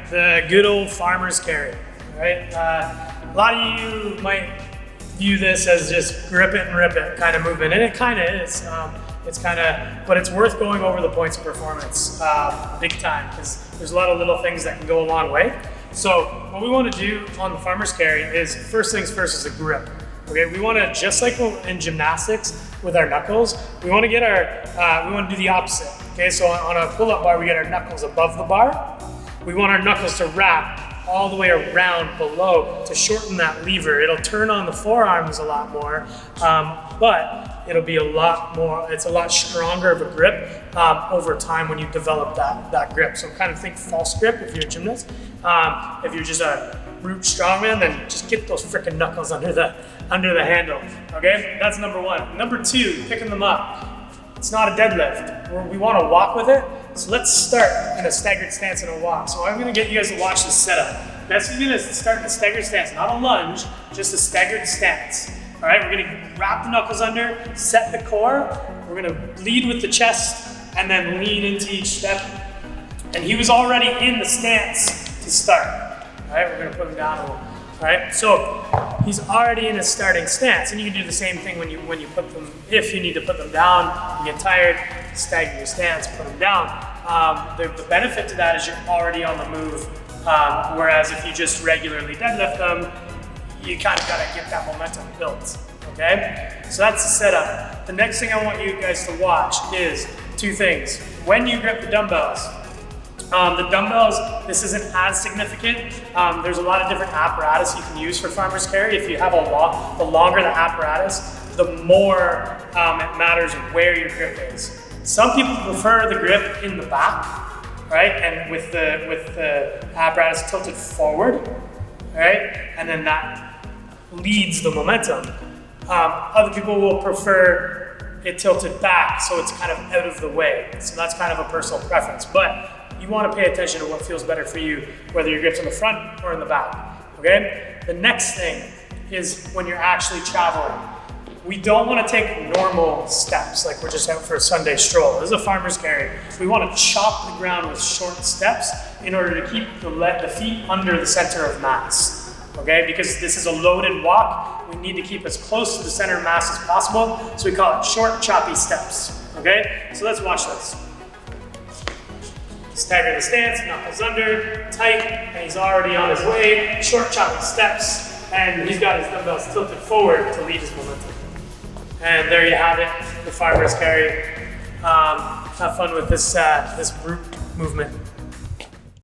the good old farmer's carry, right? A lot of you might view this as just grip it and rip it kind of movement, and it kind of is. But it's worth going over the points of performance big time, because there's a lot of little things that can go a long way. So what we want to do on the farmer's carry is, first things first, is a grip. Okay, we want to, just like in gymnastics with our knuckles, we want to get we want to do the opposite. Okay, so on a pull-up bar, we get our knuckles above the bar. We want our knuckles to wrap all the way around below to shorten that lever. It'll turn on the forearms a lot more, but it'll be it's a lot stronger of a grip over time when you develop that grip. So kind of think false grip if you're a gymnast. If you're just a brute strongman, then just get those freaking knuckles under the handle, okay? That's number one. Number two, picking them up. It's not a deadlift. We want to walk with it. So let's start in a staggered stance and a walk. So I'm gonna get you guys to watch this setup. That's gonna start in a staggered stance, not a lunge, just a staggered stance. All right, we're gonna wrap the knuckles under, set the core. We're gonna lead with the chest and then lean into each step. And he was already in the stance to start. All right, we're gonna put him down a little. All right, so he's already in a starting stance, and you can do the same thing when you put them. If you need to put them down, you get tired, stagger your stance, put them down. The benefit to that is you're already on the move, whereas if you just regularly deadlift them, you kind of gotta get that momentum built. Okay, so that's the setup. The next thing I want you guys to watch is two things. When you grip the dumbbells. The dumbbells, this isn't as significant. There's a lot of different apparatus you can use for farmer's carry. If you have the longer the apparatus, the more it matters where your grip is. Some people prefer the grip in the back, right? And with the apparatus tilted forward, right? And then that leads the momentum. Other people will prefer it tilted back, so it's kind of out of the way. So that's kind of a personal preference. But you want to pay attention to what feels better for you, whether your grip's in the front or in the back, okay? The next thing is when you're actually traveling. We don't want to take normal steps like we're just out for a Sunday stroll. This is a farmer's carry. We want to chop the ground with short steps in order to keep the feet under the center of mass, okay? Because this is a loaded walk, we need to keep as close to the center of mass as possible, so we call it short, choppy steps, okay? So let's watch this. Stagger the stance, knuckles under, tight, and he's already on his way. Short, choppy steps, and he's got his dumbbells tilted forward to lead his momentum. And there you have it, the farmer's carry. Have fun with this brute movement.